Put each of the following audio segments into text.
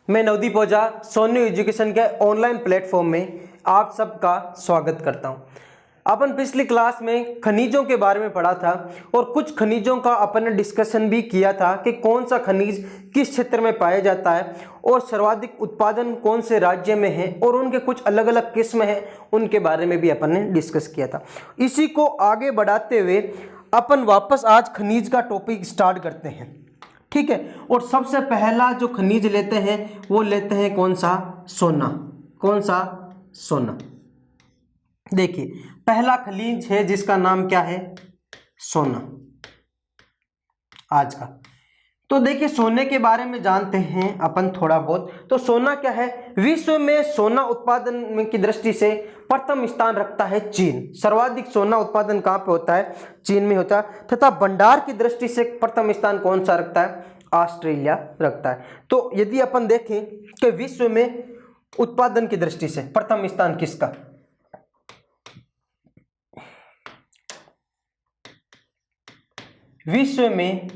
मैं नवदीप ओझा सोन्यू एजुकेशन के online platform में आप सबका स्वागत करता हूं। अपन पिछली क्लास में खनिजों के बारे में पढ़ा था और कुछ खनिजों का अपन ने डिस्कशन भी किया था कि कौन सा खनिज किस क्षेत्र में पाया जाता है और सर्वाधिक उत्पादन कौन से राज्य में है और उनके कुछ अलग अलग किस्म हैं, उनके बारे में भी अपन ने डिस्कस किया था। इसी को आगे बढ़ाते हुए अपन वापस आज खनिज का टॉपिक स्टार्ट करते हैं, ठीक है। और सबसे पहला जो खनिज लेते हैं वो लेते हैं कौन सा? सोना। कौन सा? सोना। देखिए पहला खनिज है जिसका नाम क्या है? सोना। आज का तो देखिए सोने के बारे में जानते हैं अपन थोड़ा बहुत। तो सोना क्या है? विश्व में सोना उत्पादन की दृष्टि से प्रथम स्थान रखता है चीन। सर्वाधिक सोना उत्पादन कहाँ पे होता है? चीन में होता है। तथा भंडार की दृष्टि से प्रथम स्थान कौन सा रखता है? ऑस्ट्रेलिया रखता है। तो यदि अपन देखें कि विश्व में उत्पादन की दृष्टि से प्रथम स्थान किसका? विश्व में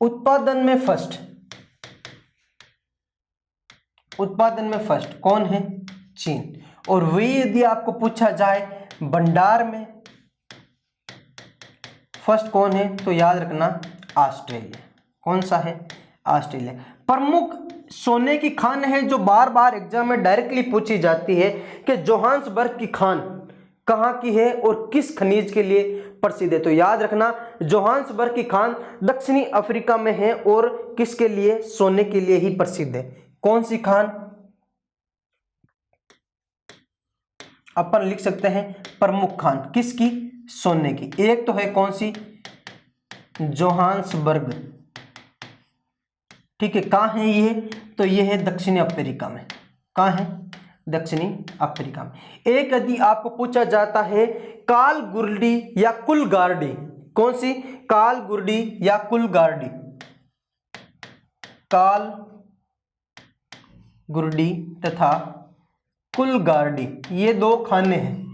उत्पादन में फर्स्ट, उत्पादन में फर्स्ट कौन है? चीन। और वही यदि आपको पूछा जाए भंडार में फर्स्ट कौन है, तो याद रखना ऑस्ट्रेलिया। कौन सा है? ऑस्ट्रेलिया। प्रमुख सोने की खान है जो बार बार एग्जाम में डायरेक्टली पूछी जाती है कि जोहान्सबर्ग की खान कहाँ की है और किस खनिज के लिए प्रसिद्ध है। तो याद रखना जोहान्सबर्ग की खान दक्षिणी अफ्रीका में है और किसके लिए? सोने के लिए ही प्रसिद्ध है। कौन सी खान? अपन लिख सकते हैं प्रमुख खान किसकी? सोने की। एक तो है कौन सी? जोहान्सबर्ग, ठीक है। कहाँ है ये? तो ये है दक्षिणी अफ्रीका में। कहाँ है? दक्षिणी अफ्रीका में। एक यदि आपको पूछा जाता है कालगुर्डी या कुलगार्डी, कौन सी? कालगुर्डी या कुलगार्डी। कालगुर्डी तथा कुलगार्डी ये दो खाने हैं।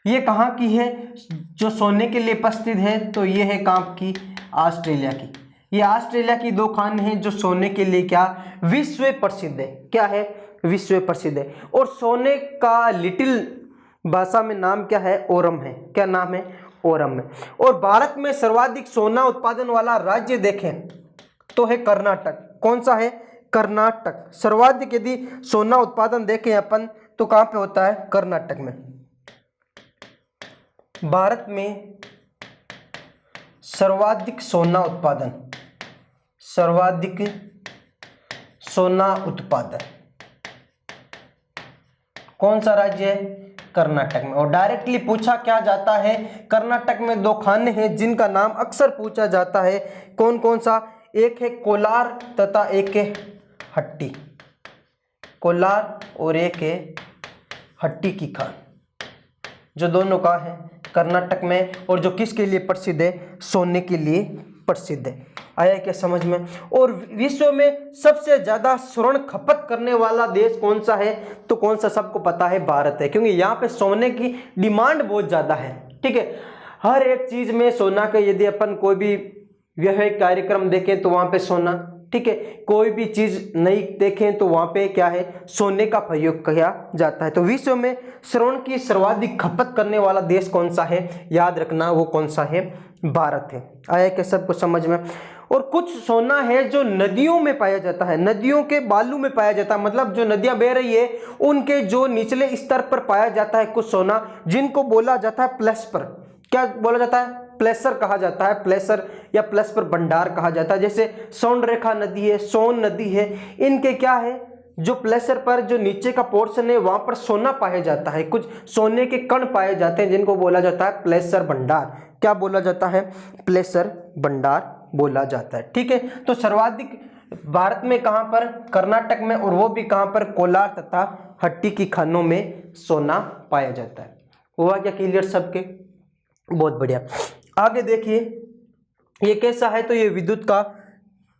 ये कहाँ की है जो सोने के लिए प्रसिद्ध है? तो ये है कहाँ की? ऑस्ट्रेलिया की। ये ऑस्ट्रेलिया की दो खान हैं जो सोने के लिए क्या? विश्व प्रसिद्ध है। क्या है? विश्व प्रसिद्ध है। और सोने का लिटिल भाषा में नाम क्या है? ओरम है। क्या नाम है? ओरम है। और भारत में सर्वाधिक सोना उत्पादन वाला राज्य देखें तो है कर्नाटक। कौन सा है? कर्नाटक। सर्वाधिक यदि सोना उत्पादन देखें अपन तो कहाँ पे होता है? कर्नाटक में। भारत में सर्वाधिक सोना उत्पादन, सर्वाधिक सोना उत्पादन कौन सा राज्य है? कर्नाटक में। और डायरेक्टली पूछा क्या जाता है? कर्नाटक में दो खाने हैं जिनका नाम अक्सर पूछा जाता है। कौन कौन सा? एक है कोलार तथा एक है हट्टी। कोलार और एक है हट्टी की खान, जो दोनों का है कर्नाटक में और जो किसके लिए प्रसिद्ध है? सोने के लिए प्रसिद्ध है। आया क्या समझ में? और विश्व में सबसे ज्यादा स्वर्ण खपत करने वाला देश कौन सा है? तो कौन सा? सबको पता है भारत है, क्योंकि यहाँ पे सोने की डिमांड बहुत ज्यादा है, ठीक है। हर एक चीज में सोना का, यदि अपन कोई भी वैवाहिक कार्यक्रम देखें तो वहां पे सोना, ठीक है। कोई भी चीज नई देखें तो वहां पे क्या है? सोने का प्रयोग किया जाता है। तो विश्व में स्वर्ण की सर्वाधिक खपत करने वाला देश कौन सा है? याद रखना वो कौन सा है? भारत है। आया क्या सबको समझ में? और कुछ सोना है जो नदियों में पाया जाता है, नदियों के बालू में पाया जाता है, मतलब जो नदियां बह रही है उनके जो निचले स्तर पर पाया जाता है कुछ सोना, जिनको बोला जाता है प्लेसपर। क्या बोला जाता है? प्लेसर कहा जाता है। प्लेसर या प्लेसपर भंडार कहा जाता है। जैसे सोनरेखा नदी है, सोन नदी है, इनके क्या है? जो प्लेसर पर जो नीचे का पोर्शन है वहां पर सोना पाया जाता है, कुछ सोने के कण पाए जाते हैं जिनको बोला जाता है प्लेसर भंडार। क्या बोला जाता है? प्लेसर भंडार बोला जाता है, ठीक है। तो सर्वाधिक भारत में कहां पर? कर्नाटक में। और वो भी कहां पर? कोलार तथा हट्टी की खानों में सोना पाया जाता है। हुआ क्या क्लियर सबके? बहुत बढ़िया। आगे देखिए ये कैसा है? तो ये विद्युत का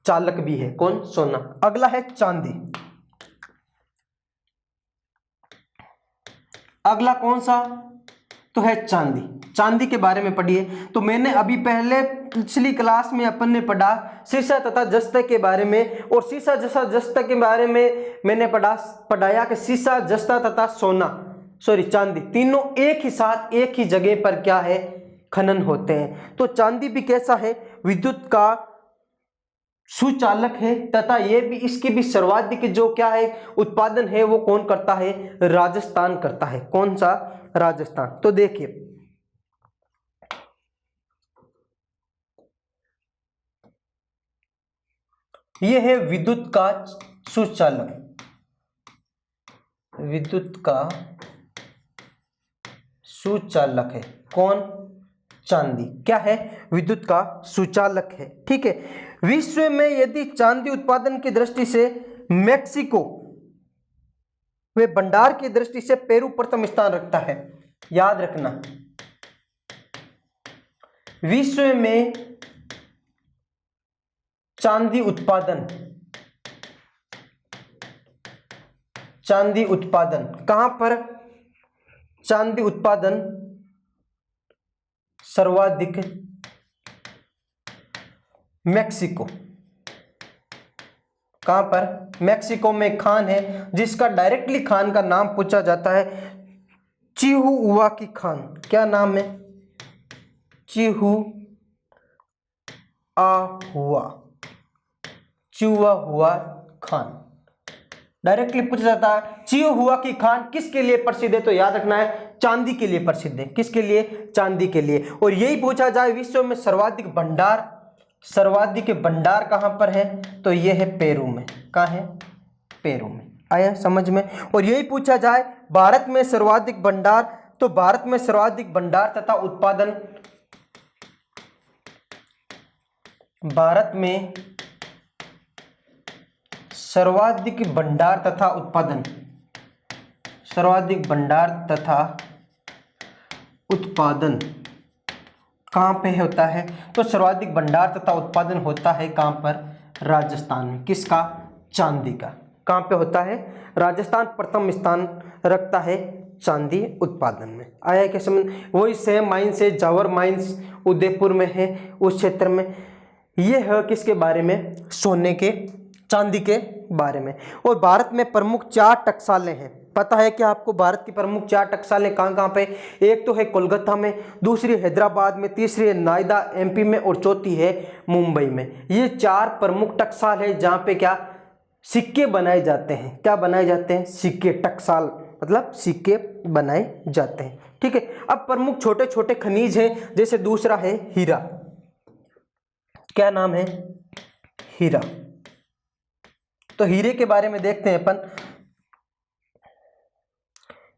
चालक भी है। कौन? सोना। अगला है चांदी। अगला कौन सा? तो है चांदी। चांदी के बारे में पढ़िए। तो मैंने अभी पहले पिछली क्लास में अपन ने पढ़ा सीसा तथा जस्ता के बारे में, और सीसा जैसा जस्ता के बारे में मैंने पढ़ाया कि सीसा जस्ता तथा चांदी तीनों एक ही साथ एक ही जगह पर क्या है, खनन होते हैं। तो चांदी भी कैसा है, विद्युत का सुचालक है, तथा ये भी इसकी भी सर्वाधिक जो क्या है उत्पादन है वो कौन करता है, राजस्थान करता है। कौन सा, राजस्थान। तो देखिए ये है विद्युत का सुचालक, विद्युत का सुचालक है कौन, चांदी। क्या है, विद्युत का सुचालक है। ठीक है। विश्व में यदि चांदी उत्पादन की दृष्टि से मेक्सिको वे भंडार की दृष्टि से पेरू प्रथम स्थान रखता है। याद रखना, विश्व में चांदी उत्पादन कहां पर, चांदी उत्पादन सर्वाधिक मेक्सिको। कहां पर, मेक्सिको में खान है जिसका डायरेक्टली खान का नाम पूछा जाता है चिहुआ की खान। क्या नाम है, चिहुआ खान डायरेक्टली पूछा जाता है। चिहुआ की खान किसके लिए प्रसिद्ध है, तो याद रखना है चांदी के लिए प्रसिद्ध है। किसके लिए, चांदी के लिए। और यही पूछा जाए विश्व में सर्वाधिक भंडार कहां पर है, तो यह है पेरू में। कहां है, पेरू में। आया समझ में। और यही पूछा जाए भारत में सर्वाधिक भंडार, तो भारत में सर्वाधिक भंडार तथा उत्पादन, भारत में सर्वाधिक भंडार तथा उत्पादन कहां पे होता है, तो सर्वाधिक भंडार तथा उत्पादन होता है कहां पर, राजस्थान में। किसका, चांदी का। कहां पे होता है, राजस्थान प्रथम स्थान रखता है चांदी उत्पादन में। आया क्या समझ। वही सेम माइंस है, जावर माइंस उदयपुर में है, उस क्षेत्र में। ये है किसके बारे में, सोने के, चांदी के बारे में। और भारत में प्रमुख 4 टकसालें हैं। पता है कि आपको भारत की प्रमुख 4 टकसालें कहां कहां पे, एक तो है कोलकाता में, दूसरी हैदराबाद में, तीसरी है नोएडा एमपी में, और चौथी है मुंबई में। ये 4 प्रमुख टकसाल है जहां पे क्या, सिक्के बनाए जाते हैं। क्या बनाए जाते हैं, सिक्के। टकसाल मतलब सिक्के बनाए जाते हैं। ठीक है। अब प्रमुख छोटे छोटे खनिज हैं, जैसे दूसरा है हीरा। क्या नाम है, हीरा। तो हीरे के बारे में देखते हैं अपन।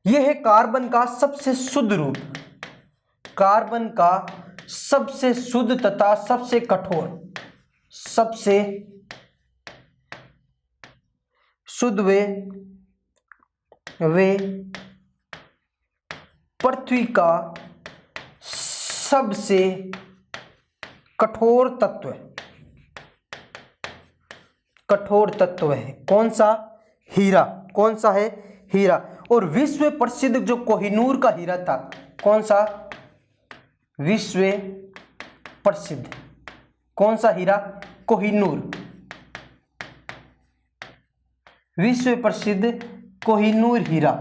यह है कार्बन का सबसे शुद्ध रूप, कार्बन का सबसे शुद्ध तथा सबसे कठोर, सबसे शुद्ध वे पृथ्वी का सबसे कठोर तत्व है। कौन सा, हीरा। कौन सा है, हीरा। और विश्व प्रसिद्ध जो कोहिनूर का हीरा था, कौन सा, विश्व प्रसिद्ध कौन सा हीरा, कोहिनूर। विश्व प्रसिद्ध कोहिनूर हीरा।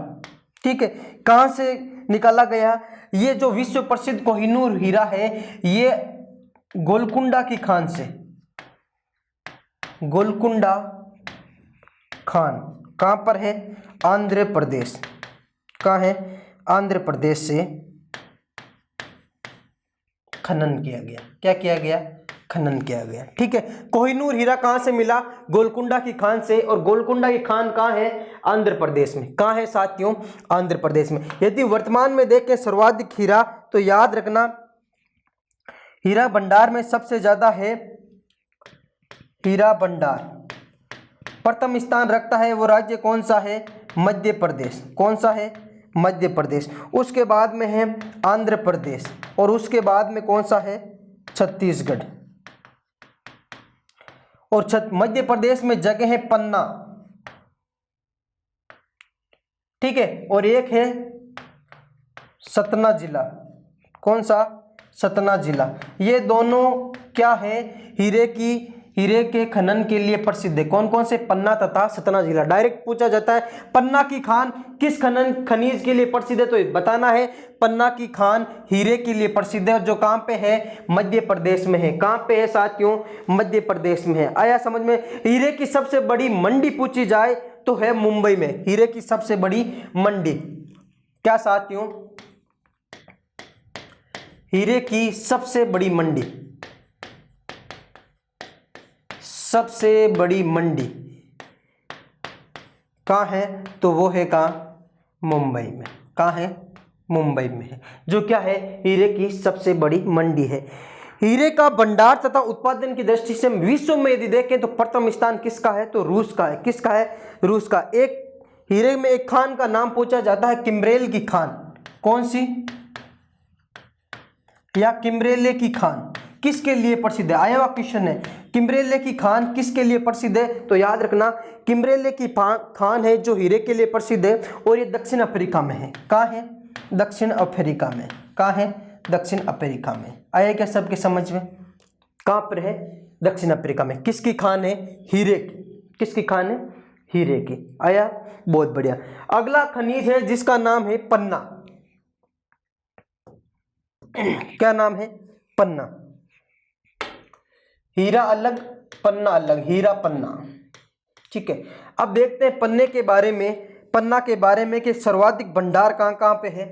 ठीक है। कहां से निकाला गया, ये जो विश्व प्रसिद्ध कोहिनूर हीरा है ये गोलकुंडा की खान से, गोलकुंडा खान कहां पर है, आंध्र प्रदेश। कहां है, आंध्र प्रदेश से खनन किया गया। क्या किया गया, खनन किया गया। ठीक है। कोहिनूर हीरा कहां से मिला, गोलकुंडा की खान से। और गोलकुंडा की खान कहां है, आंध्र प्रदेश में। कहां है साथियों, आंध्र प्रदेश में। यदि वर्तमान में देखें सर्वाधिक हीरा, तो याद रखना हीरा भंडार में सबसे ज्यादा है, हीरा भंडार प्रथम स्थान रखता है वो राज्य कौन सा है, मध्य प्रदेश। कौन सा है, मध्य प्रदेश। उसके बाद में है आंध्र प्रदेश, और उसके बाद में कौन सा है, छत्तीसगढ़। और मध्य प्रदेश में जगह है पन्ना। ठीक है। और एक है सतना जिला, कौन सा, सतना जिला। ये दोनों क्या है, हीरे के खनन के लिए प्रसिद्ध है। कौन कौन से, पन्ना तथा सतना जिला। डायरेक्ट पूछा जाता है पन्ना की खान किस खनिज के लिए प्रसिद्ध है, तो बताना है पन्ना की खान हीरे के लिए प्रसिद्ध है, जो कहां पे है, मध्य प्रदेश में है। कहां पे है साथियों, मध्य प्रदेश में है। आया समझ में। हीरे की सबसे बड़ी मंडी पूछी जाए तो है मुंबई में, हीरे की सबसे बड़ी मंडी। क्या साथियों, हीरे की सबसे बड़ी मंडी, सबसे बड़ी मंडी कहाँ है, तो वो है कहाँ, मुंबई में। कहाँ है, मुंबई में है, जो क्या है, हीरे की सबसे बड़ी मंडी है। हीरे का भंडार तथा उत्पादन की दृष्टि से विश्व में यदि देखें तो प्रथम स्थान किसका है, तो रूस का है। किसका है, रूस का। एक हीरे में एक खान का नाम पूछा जाता है किम्ब्रेल की खान। कौन सी, या किम्ब्रेले की खान किसके लिए प्रसिद्ध है, आया हुआ क्वेश्चन है। किम्ब्रेले की खान किसके लिए प्रसिद्ध है, तो याद रखना किम्ब्रेले की खान है जो हीरे के लिए प्रसिद्ध है, और ये दक्षिण अफ्रीका में है। कहाँ है, दक्षिण अफ्रीका में। कहाँ है, दक्षिण अफ्रीका में। आया क्या सबके समझ में, कहाँ पर है, दक्षिण अफ्रीका में। किसकी खान है, हीरे की। किसकी खान है, हीरे की। आया, बहुत बढ़िया। अगला खनिज है जिसका नाम है पन्ना। क्या नाम है, पन्ना। हीरा अलग, पन्ना अलग, हीरा पन्ना। ठीक है, अब देखते हैं पन्ने के बारे में, पन्ना के बारे में कि सर्वाधिक भंडार कहाँ कहाँ पे है।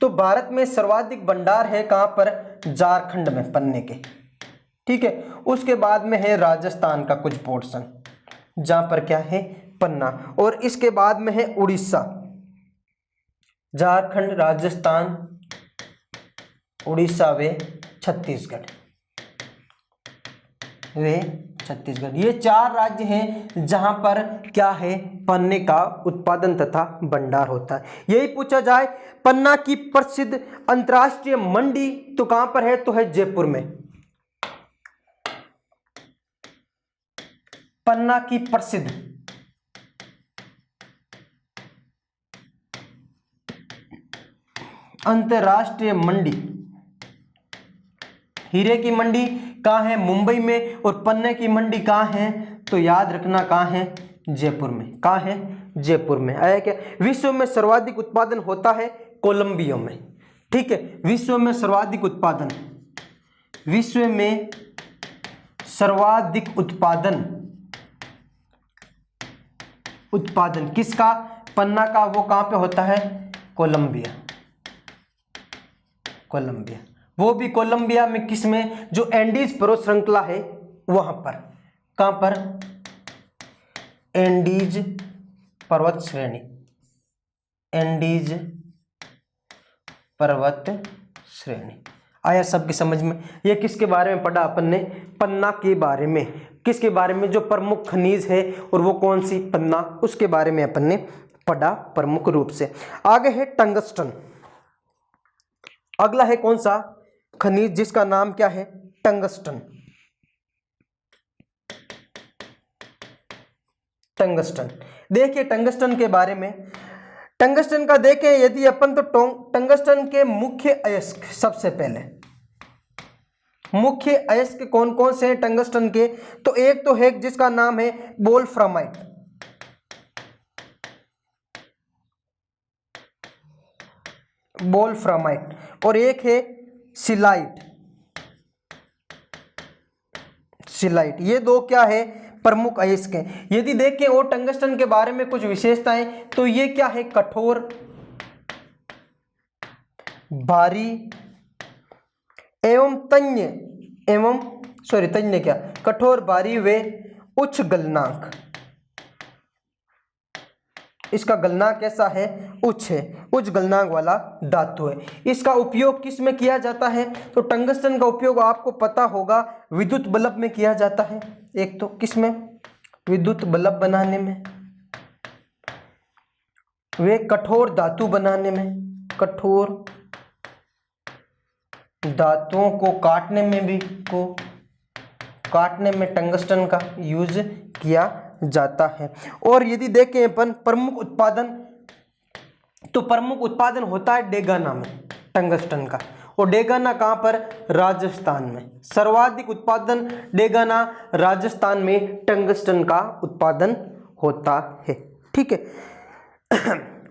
तो भारत में सर्वाधिक भंडार है कहाँ पर, झारखंड में पन्ने के। ठीक है, उसके बाद में है राजस्थान का कुछ पोर्शन जहाँ पर क्या है, पन्ना। और इसके बाद में है उड़ीसा, झारखंड, राजस्थान, उड़ीसा व छत्तीसगढ़, ये 4 राज्य हैं जहां पर क्या है, पन्ने का उत्पादन तथा भंडार होता है। यही पूछा जाए पन्ना की प्रसिद्ध अंतर्राष्ट्रीय मंडी तो कहां पर है, तो है जयपुर में। पन्ना की प्रसिद्ध अंतर्राष्ट्रीय मंडी, हीरे की मंडी कहाँ है, मुंबई में। और पन्ने की मंडी कहाँ है, तो याद रखना कहाँ है, जयपुर में। कहाँ है, जयपुर में। आया क्या, विश्व में सर्वाधिक उत्पादन होता है कोलंबिया में। ठीक है, विश्व में सर्वाधिक उत्पादन, विश्व में सर्वाधिक उत्पादन किसका, पन्ना का, वो कहाँ पे होता है, कोलंबिया। कोलंबिया, वो भी कोलंबिया में, किसमें, जो एंडीज पर्वत श्रृंखला है वहां पर। कहां पर, एंडीज पर्वत श्रेणी, एंडीज पर्वत श्रेणी। आया सबके समझ में। ये किसके बारे में पढ़ा अपन ने, पन्ना के बारे में। किसके बारे में, जो प्रमुख खनिज है और वो कौन सी, पन्ना, उसके बारे में अपन ने पढ़ा प्रमुख रूप से। आगे है टंगस्टन। अगला है कौन सा खनिज जिसका नाम क्या है, टंगस्टन। टंगस्टन, देखिए टंगस्टन के बारे में। टंगस्टन का देखें यदि अपन तो टंगस्टन के मुख्य अयस्क, सबसे पहले मुख्य अयस्क कौन कौन से हैं टंगस्टन के, तो एक तो है जिसका नाम है वोल्फ्रामाइट, वोल्फ्रामाइट, और एक है सिलाइट। सिलाइट, ये दो क्या है, प्रमुख अयस्क हैं। यदि देखें और टंगस्टन के बारे में कुछ विशेषताएं, तो ये क्या है, कठोर, भारी एवं तन्य क्या, कठोर, भारी व उच्च गलनांक। इसका गलनांक कैसा है, उच्च है, उच्च गलनांक वाला धातु है। इसका उपयोग किस में किया जाता है, तो टंगस्टन का उपयोग आपको पता होगा विद्युत बल्ब में किया जाता है। एक तो किस में, विद्युत बल्ब बनाने में, वे कठोर धातु बनाने में, कठोर धातुओं को काटने में भी, काटने में टंगस्टन का यूज किया जाता है। और यदि देखें अपन प्रमुख उत्पादन, तो प्रमुख उत्पादन होता है डेगाना में। टंगस्टन का। और डेगाना कहाँ पर? राजस्थान में। सर्वाधिक उत्पादन डेगाना राजस्थान में टंगस्टन का उत्पादन होता है। ठीक है।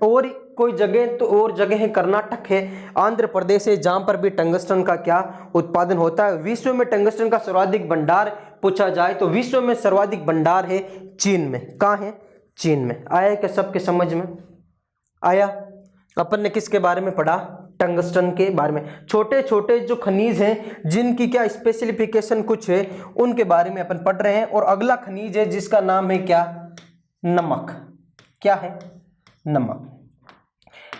और कोई जगह तो और जगह है, कर्नाटक है, आंध्र प्रदेश है, जहां पर भी टंगस्टन का क्या उत्पादन होता है। विश्व में टंगस्टन का सर्वाधिक भंडार पूछा जाए तो विश्व में सर्वाधिक भंडार है चीन में। कहाँ है? चीन में। आया क्या सबके समझ में? आया? अपन ने किसके बारे में पढ़ा? टंगस्टन के बारे में। छोटे छोटे जो खनिज हैं जिनकी क्या स्पेसिफिकेशन कुछ है उनके बारे में अपन पढ़ रहे हैं। और अगला खनिज है जिसका नाम है क्या? नमक। क्या है? नमक।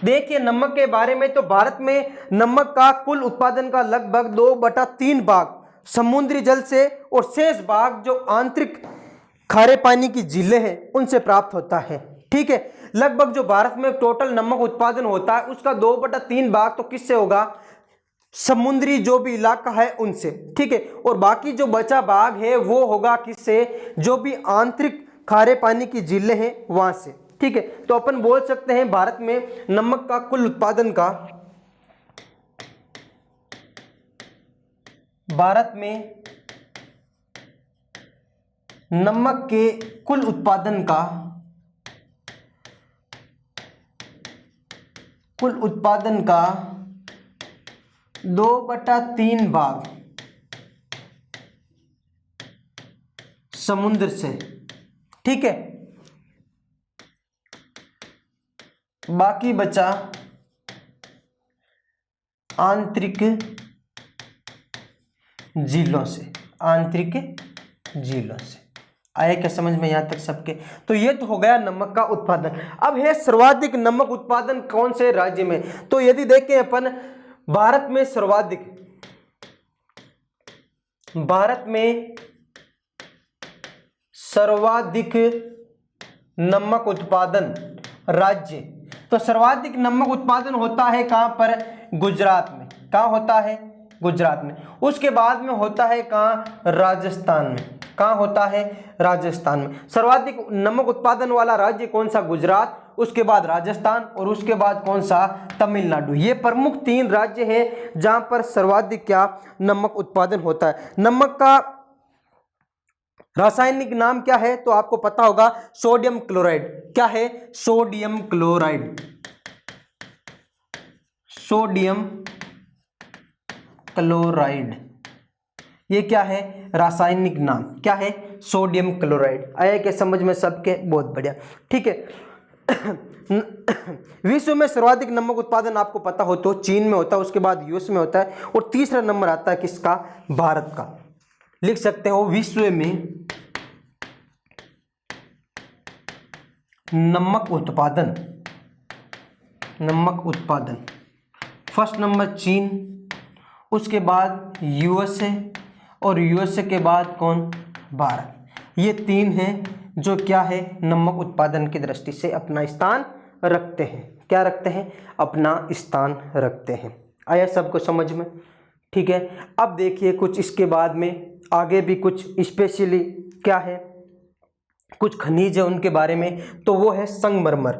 देखिए नमक के बारे में, तो भारत में नमक का कुल उत्पादन का लगभग 2/3 भाग समुद्री जल से और शेष भाग जो आंतरिक खारे पानी की झीलें हैं उनसे प्राप्त होता है। ठीक है। लगभग जो भारत में टोटल नमक उत्पादन होता है उसका 2/3 भाग तो किससे होगा? समुद्री जो भी इलाका है उनसे। ठीक है। और बाकी जो बचा भाग है वो होगा किससे? जो भी आंतरिक खारे पानी की झीलें हैं वहां से। ठीक है। तो अपन बोल सकते हैं भारत में नमक का कुल उत्पादन का, भारत में नमक के कुल उत्पादन का 2/3 भाग समुद्र से। ठीक है। बाकी बचा आंतरिक झीलों से। आंतरिक झीलों से। आया क्या समझ में यहां तक सबके? तो ये तो हो गया नमक का उत्पादन। अब है सर्वाधिक नमक उत्पादन कौन से राज्य में? तो यदि देखें अपन भारत में सर्वाधिक नमक उत्पादन राज्य, तो सर्वाधिक नमक उत्पादन होता है कहां पर? गुजरात में। कहां होता है? गुजरात में। उसके बाद में होता है कहां? राजस्थान में। कहां होता है? राजस्थान में। सर्वाधिक नमक उत्पादन वाला राज्य कौन सा? गुजरात। उसके बाद राजस्थान और उसके बाद कौन सा? तमिलनाडु। ये प्रमुख 3 राज्य हैं जहां पर सर्वाधिक क्या नमक उत्पादन होता है। नमक का रासायनिक नाम क्या है? तो आपको पता होगा, सोडियम क्लोराइड। क्या है? Sodium chloride. सोडियम क्लोराइड, ये क्या है? रासायनिक नाम। क्या है? Sodium chloride. आया क्या समझ में सबके? बहुत बढ़िया। ठीक है। विश्व में सर्वाधिक नमक उत्पादन आपको पता हो तो चीन में होता है, उसके बाद यूएस में होता है और तीसरा नंबर आता है किसका? भारत का। लिख सकते हो विश्व में नमक उत्पादन फर्स्ट नंबर चीन, उसके बाद यूएसए और यूएसए के बाद कौन? भारत। ये 3 हैं जो क्या है? नमक उत्पादन की दृष्टि से अपना स्थान रखते हैं। क्या रखते हैं? अपना स्थान रखते हैं। आया सबको समझ में? ठीक है। अब देखिए कुछ इसके बाद में आगे भी कुछ स्पेशली क्या है, कुछ खनिज है उनके बारे में। तो वो है संगमरमर।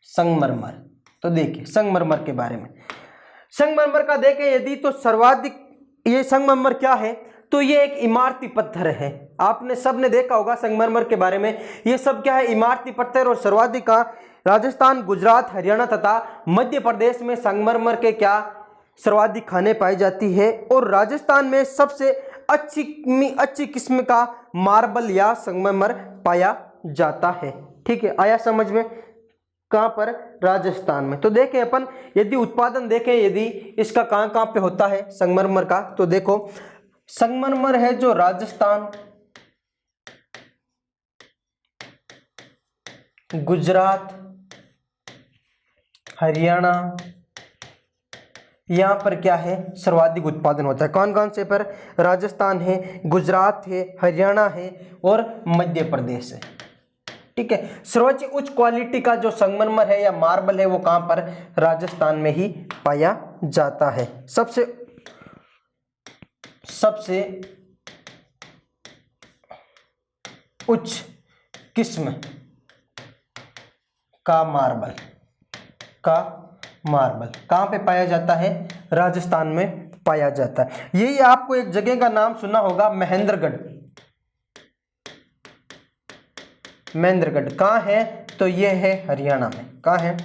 संगमरमर। तो देखिए संगमरमर के बारे में, संगमरमर का देखें यदि तो सर्वाधिक, ये संगमरमर क्या है? तो ये एक इमारती पत्थर है। आपने सबने देखा होगा संगमरमर के बारे में। ये सब क्या है? इमारती पत्थर। और सर्वाधिक का राजस्थान, गुजरात, हरियाणा तथा मध्य प्रदेश में संगमरमर के क्या सर्वाधिक खाने पाई जाती है। और राजस्थान में सबसे अच्छी किस्म का मार्बल या संगमरमर पाया जाता है। ठीक है। आया समझ में? कहां पर? राजस्थान में। तो देखें अपन यदि उत्पादन देखें, यदि इसका कहां कहां पे होता है संगमरमर का, तो देखो संगमरमर है जो राजस्थान, गुजरात, हरियाणा, यहां पर क्या है? सर्वाधिक उत्पादन होता है। कौन कौन से पर? राजस्थान है, गुजरात है, हरियाणा है और मध्य प्रदेश है। ठीक है। सर्वोच्च उच्च क्वालिटी का जो संगमरमर है या मार्बल है वो कहां पर? राजस्थान में ही पाया जाता है। सबसे उच्च किस्म का मार्बल कहाँ पे पाया जाता है? राजस्थान में पाया जाता है। यही आपको एक जगह का नाम सुना होगा, महेंद्रगढ़। महेंद्रगढ़ कहाँ है? तो ये है हरियाणा में। कहाँ है?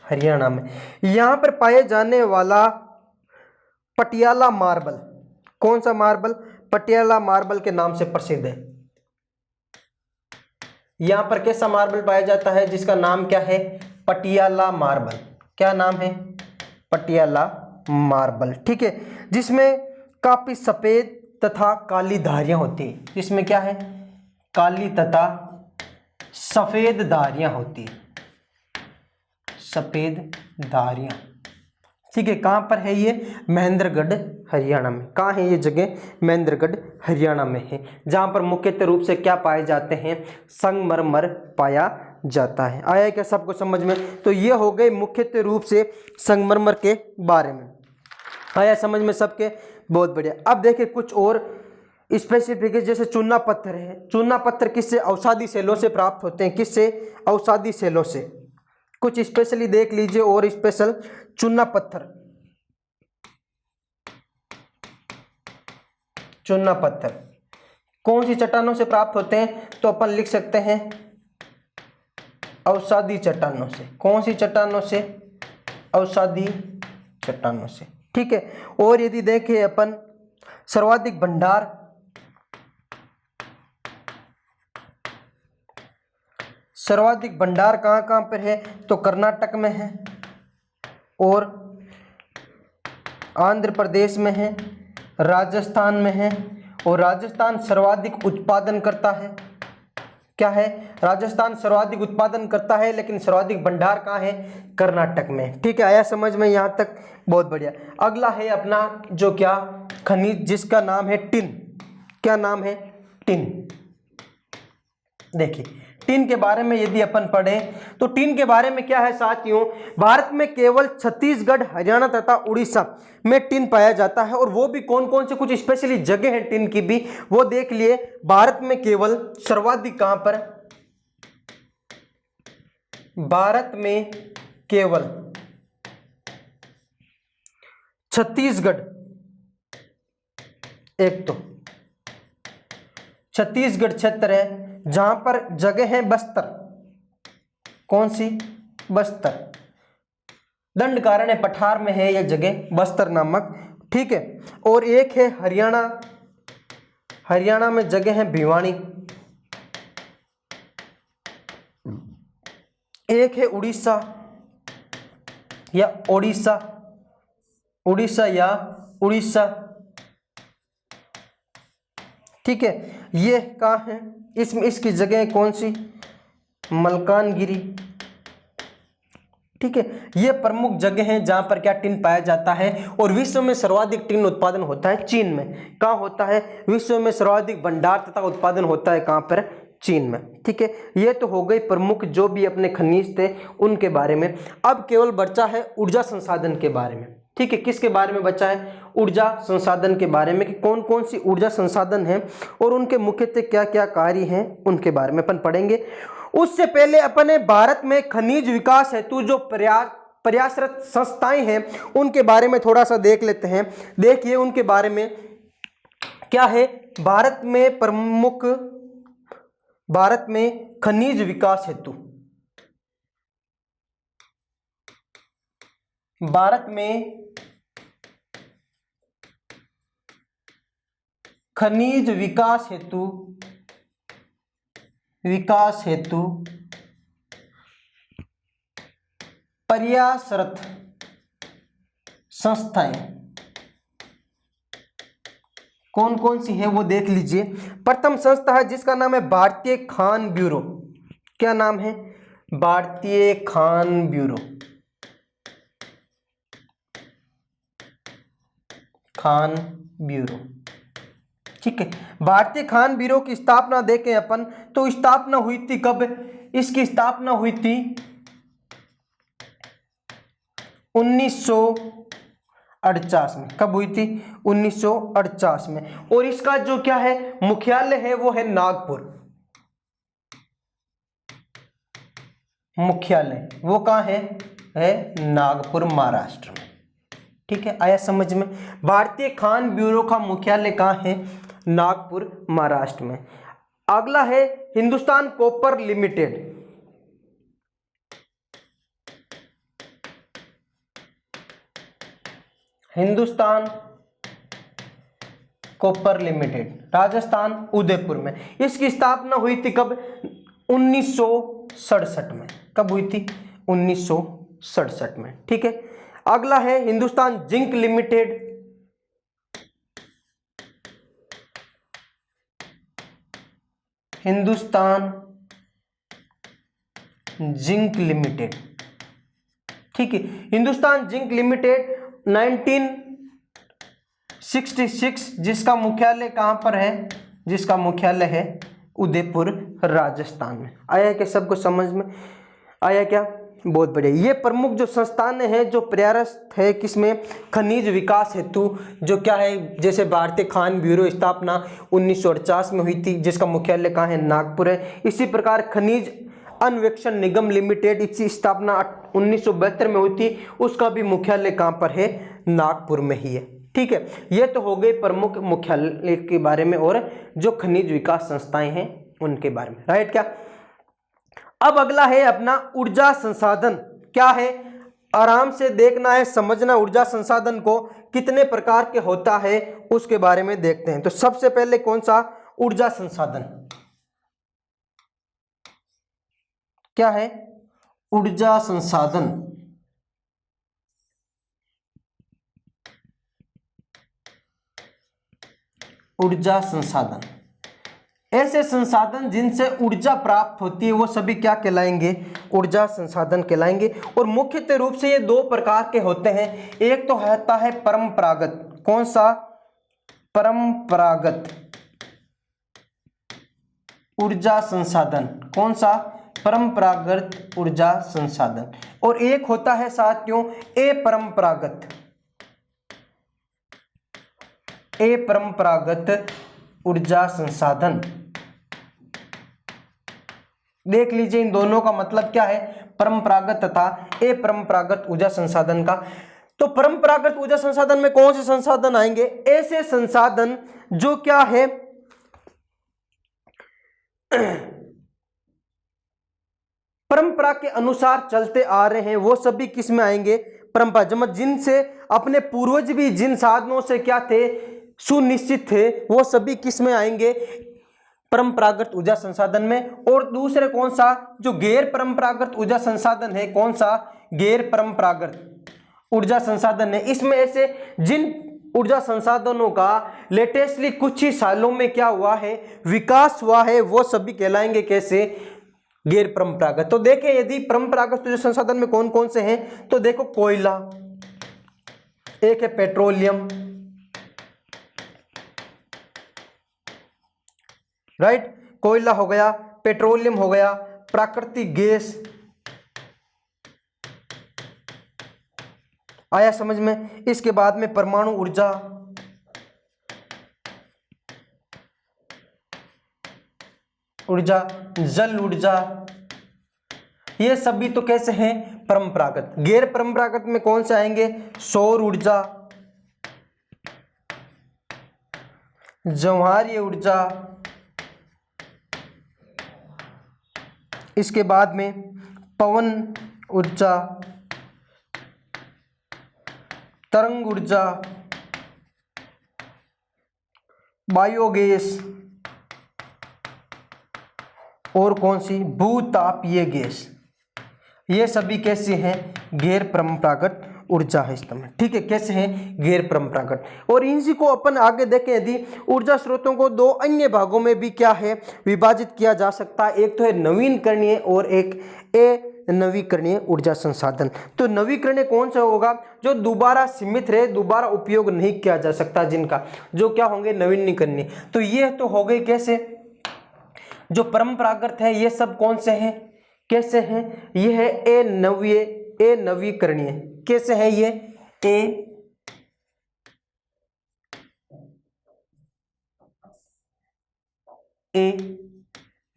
हरियाणा में। यहां पर पाए जाने वाला पटियाला मार्बल, कौन सा मार्बल? पटियाला मार्बल के नाम से प्रसिद्ध है। यहां पर कैसा मार्बल पाया जाता है जिसका नाम क्या है? पटियाला मार्बल। क्या नाम है? पटियाला मार्बल। ठीक है, जिसमें काफी सफेद तथा काली धारियां होती है। इसमें क्या है? काली तथा सफेद धारियां होती है, सफेद धारियां। ठीक है, कहां पर है ये? महेंद्रगढ़ हरियाणा में। कहां है ये जगह? महेंद्रगढ़ हरियाणा में है, जहां पर मुख्यतः रूप से क्या पाए जाते हैं? संगमरमर पाया जाता है। आया क्या सबको समझ में? तो ये हो गए मुख्यतः रूप से संगमरमर के बारे में। आया समझ में सबके? बहुत बढ़िया। अब देखिए कुछ और स्पेसिफिक, जैसे चूना पत्थर है। चूना पत्थर किससे? अवसादी सेलों से प्राप्त होते हैं। किससे? अवसादी सेलों से। कुछ स्पेशली देख लीजिए और स्पेशल। चूना पत्थर, चूना पत्थर कौन सी चट्टानों से प्राप्त होते हैं? तो अपन लिख सकते हैं अवसादी चट्टानों से। कौन सी चट्टानों से? अवसादी चट्टानों से। ठीक है, और यदि देखें अपन सर्वाधिक भंडार, सर्वाधिक भंडार कहाँ कहाँ पर है? तो कर्नाटक में है और आंध्र प्रदेश में है, राजस्थान में है। और राजस्थान सर्वाधिक उत्पादन करता है। क्या है? राजस्थान सर्वाधिक उत्पादन करता है, लेकिन सर्वाधिक भंडार कहाँ है? कर्नाटक में। ठीक है, आया समझ में यहाँ तक? बहुत बढ़िया। अगला है अपना जो क्या? खनिज, जिसका नाम है टिन। क्या नाम है? टिन। देखिए टिन के बारे में यदि अपन पढ़े तो टिन के बारे में क्या है साथियों? भारत में केवल छत्तीसगढ़, हरियाणा तथा उड़ीसा में टिन पाया जाता है। और वो भी कौन कौन से कुछ स्पेशली जगह हैं टिन की भी, वो देख लिए। भारत में केवल सर्वाधिक कहां पर? भारत में केवल छत्तीसगढ़, एक तो छत्तीसगढ़ क्षेत्र है, जहां पर जगह है बस्तर। कौन सी? बस्तर। दंडकारण्य पठार में है यह जगह, बस्तर नामक। ठीक है, और एक है हरियाणा। हरियाणा में जगह है भिवानी। एक है उड़ीसा या ओडिशा, उड़ीसा या उड़ीसा। ठीक है, ये कहाँ है? इसमें इसकी जगह कौन सी? मलकानगिरी। ठीक है, ये प्रमुख जगह हैं जहां पर क्या? टिन पाया जाता है। और विश्व में सर्वाधिक टिन उत्पादन होता है चीन में। कहाँ होता है? विश्व में सर्वाधिक भंडार तथा उत्पादन होता है कहाँ पर? चीन में। ठीक है, ये तो हो गई प्रमुख जो भी अपने खनिज थे उनके बारे में। अब केवल बचा है ऊर्जा संसाधन के बारे में। ठीक है, किसके बारे में बचा है? ऊर्जा संसाधन के बारे में, कि कौन कौन सी ऊर्जा संसाधन हैं और उनके मुख्यतः क्या क्या कार्य हैं, उनके बारे में अपन पढ़ेंगे। उससे पहले अपने भारत में खनिज विकास हेतु जो प्रयासरत संस्थाएं हैं उनके बारे में थोड़ा सा देख लेते हैं। देखिए उनके बारे में क्या है। भारत में प्रमुख, भारत में खनिज विकास हेतु, भारत में खनिज विकास हेतु प्रयासरत संस्थाएं कौन कौन सी है वो देख लीजिए। प्रथम संस्था है जिसका नाम है भारतीय खान ब्यूरो। क्या नाम है? भारतीय खान ब्यूरो। खान ब्यूरो। ठीक है, भारतीय खान ब्यूरो की स्थापना देखें अपन तो स्थापना हुई थी कब? इसकी स्थापना हुई थी 1948 में। कब हुई थी? 1948 में। और इसका जो क्या है मुख्यालय है वो है नागपुर। मुख्यालय वो कहाँ है नागपुर महाराष्ट्र में। ठीक है, आया समझ में। भारतीय खान ब्यूरो का मुख्यालय कहाँ है नागपुर महाराष्ट्र में। अगला है Hindustan copper limited. Hindustan copper limited Rajasthan Udaipur में। इसकी स्थापना हुई थी कब 1967 में। कब हुई थी 1967 में। ठीक है, अगला है Hindustan zinc limited. Hindustan zinc limited. ठीक है, हिंदुस्तान जिंक लिमिटेड 1966, जिसका मुख्यालय कहां पर है, जिसका मुख्यालय है उदयपुर राजस्थान में। आया क्या सबको समझ में आया क्या? बहुत बढ़िया। ये प्रमुख जो संस्थान हैं जो प्रयासरत है किसमें खनिज विकास हेतु, जो क्या है जैसे भारतीय खान ब्यूरो स्थापना 1948 में हुई थी, जिसका मुख्यालय कहाँ है नागपुर है। इसी प्रकार खनिज अन्वेषण निगम लिमिटेड, इसकी स्थापना 1972 में हुई थी, उसका भी मुख्यालय कहाँ पर है नागपुर में ही है। ठीक है, ये तो हो गए प्रमुख मुख्यालय के बारे में और जो खनिज विकास संस्थाएं हैं उनके बारे में, राइट क्या। अब अगला है अपना ऊर्जा संसाधन। क्या है, आराम से देखना है, समझना। ऊर्जा संसाधन को कितने प्रकार के होता है उसके बारे में देखते हैं। तो सबसे पहले कौन सा ऊर्जा संसाधन क्या है, ऊर्जा संसाधन। ऊर्जा संसाधन ऐसे संसाधन जिनसे ऊर्जा प्राप्त होती है वो सभी क्या कहलाएंगे, ऊर्जा संसाधन कहलाएंगे। और मुख्यतः रूप से ये दो प्रकार के होते हैं। एक तो होता है परंपरागत। कौन सा, परंपरागत ऊर्जा संसाधन। कौन सा, परंपरागत ऊर्जा संसाधन। और एक होता है साथियों अपरंपरागत, अपरंपरागत ऊर्जा संसाधन। देख लीजिए इन दोनों का मतलब क्या है, परंपरागत तथा अपरंपरागत ऊर्जा संसाधन का। तो परंपरागत ऊर्जा संसाधन में कौन से संसाधन आएंगे, ऐसे संसाधन जो क्या है परंपरा के अनुसार चलते आ रहे हैं, वो सभी किस में आएंगे, परंपरा। जब जिनसे अपने पूर्वज भी जिन साधनों से क्या थे सुनिश्चित थे, वो सभी किस में आएंगे, परंपरागत ऊर्जा संसाधन में। और दूसरे कौन सा, जो गैर परंपरागत ऊर्जा संसाधन है, कौन सा, गैर परंपरागत ऊर्जा संसाधन है। इसमें ऐसे जिन ऊर्जा संसाधनों का लेटेस्टली कुछ ही सालों में क्या हुआ है, विकास हुआ है, वो सभी कहलाएंगे कैसे, गैर परंपरागत। तो देखें यदि परंपरागत ऊर्जा संसाधन में कौन कौन से हैं, तो देखो कोयला, एक है पेट्रोलियम, राइट, कोयला हो गया, पेट्रोलियम हो गया, प्राकृतिक गैस। आया समझ में। इसके बाद में परमाणु ऊर्जा, जल ऊर्जा, ये सभी तो कैसे हैं, परंपरागत। गैर परंपरागत में कौन से आएंगे, सौर ऊर्जा, जवाहरीय ऊर्जा, इसके बाद में पवन ऊर्जा, तरंग ऊर्जा, बायोगैस, और कौन सी, भूतापीय गैस। ये सभी कैसे हैं, गैर परंपरागत ऊर्जा है इसमें। ठीक है, कैसे हैं, गैर परंपरागत। और इसी को अपन आगे देखें यदि ऊर्जा स्रोतों को दो अन्य भागों में भी क्या है विभाजित किया जा सकता है। एक तो है नवीकरणीय और एक नवीकरणीय ऊर्जा संसाधन। तो नवीकरणीय कौन सा होगा, जो दोबारा सीमित रहे, दोबारा उपयोग नहीं किया जा सकता, जिनका जो क्या होंगे नवीकरणीय। तो ये तो हो गए कैसे, जो परंपरागत है ये सब कौन से हैं, कैसे हैं, ये है नवीकरणीय। कैसे है ये,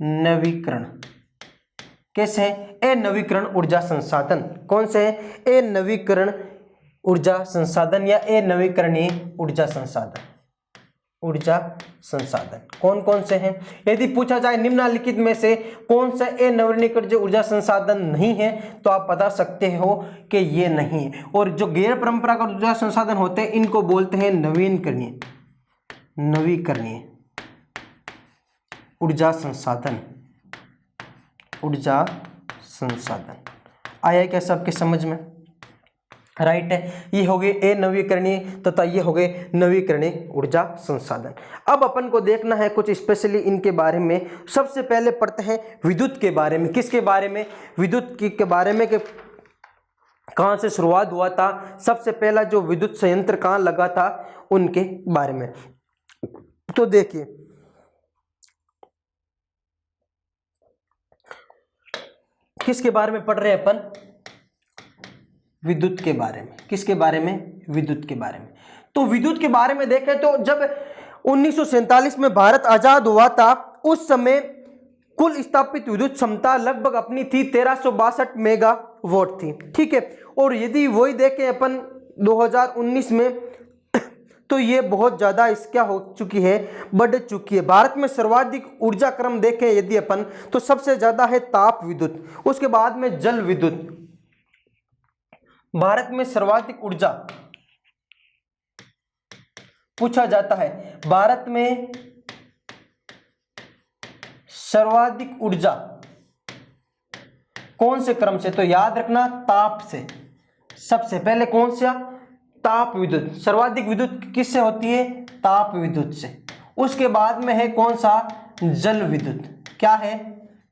नवीकरण। कैसे हैं? नवीकरण ऊर्जा संसाधन। कौन से हैं? नवीकरण ऊर्जा संसाधन या नवीकरणीय ऊर्जा संसाधन। ऊर्जा संसाधन कौन कौन से हैं? यदि पूछा जाए निम्नलिखित में से कौन सा नवीनीकरण ऊर्जा संसाधन नहीं है, तो आप बता सकते हो कि ये नहीं है। और जो गैर परंपरागत ऊर्जा संसाधन होते हैं इनको बोलते हैं नवीकरणीय ऊर्जा संसाधन। ऊर्जा संसाधन आया क्या सबके समझ में? राइट है। ये हो गए नवीकरणीय तथा ये हो गए नवीकरणीय ऊर्जा संसाधन। अब अपन को देखना है कुछ स्पेशली इनके बारे में। सबसे पहले पढ़ते हैं विद्युत के बारे में। किसके बारे में? विद्युत के बारे में। कि कहाँ से शुरुआत हुआ था, सबसे पहला जो विद्युत संयंत्र कहाँ लगा था, उनके बारे में। तो देखिए किसके बारे में पढ़ रहे हैं अपन? विद्युत के बारे में। किसके बारे में? विद्युत के बारे में। तो विद्युत के बारे में देखें तो जब 1947 में भारत आजाद हुआ था, उस समय कुल स्थापित विद्युत क्षमता लगभग अपनी थी 1362 मेगावाट थी। ठीक है। और यदि वही देखें अपन 2019 में, तो ये बहुत ज़्यादा क्या हो चुकी है? बढ़ चुकी है। भारत में सर्वाधिक ऊर्जा क्रम देखें यदि अपन, तो सबसे ज़्यादा है ताप विद्युत, उसके बाद में जल विद्युत। भारत में सर्वाधिक ऊर्जा पूछा जाता है, भारत में सर्वाधिक ऊर्जा कौन से क्रम से? तो याद रखना ताप से। सबसे पहले कौन सा? ताप विद्युत। सर्वाधिक विद्युत किससे होती है? ताप विद्युत से। उसके बाद में है कौन सा? जल विद्युत। क्या है?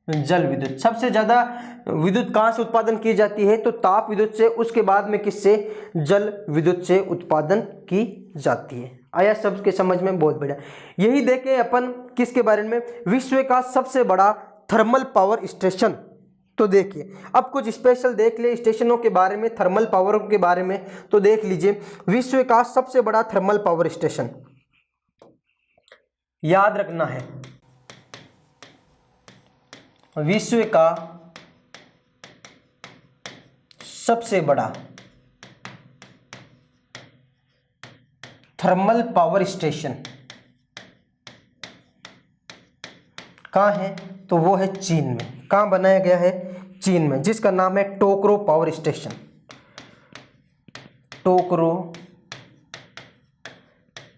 जल विद्युत। सबसे ज्यादा विद्युत कहां से उत्पादन की जाती है? तो ताप विद्युत से। उसके बाद में किससे? जल विद्युत से उत्पादन की जाती है। आया सबके समझ में? बहुत बढ़िया। यही देखें अपन किसके बारे में? विश्व का सबसे बड़ा थर्मल पावर स्टेशन। तो देखिए अब कुछ स्पेशल देख ले स्टेशनों के बारे में, थर्मल पावर के बारे में। तो देख लीजिए विश्व का सबसे बड़ा थर्मल पावर स्टेशन, याद रखना है विश्व का सबसे बड़ा थर्मल पावर स्टेशन कहाँ है? तो वो है चीन में। कहाँ बनाया गया है? चीन में, जिसका नाम है Tokyo power station. Tokyo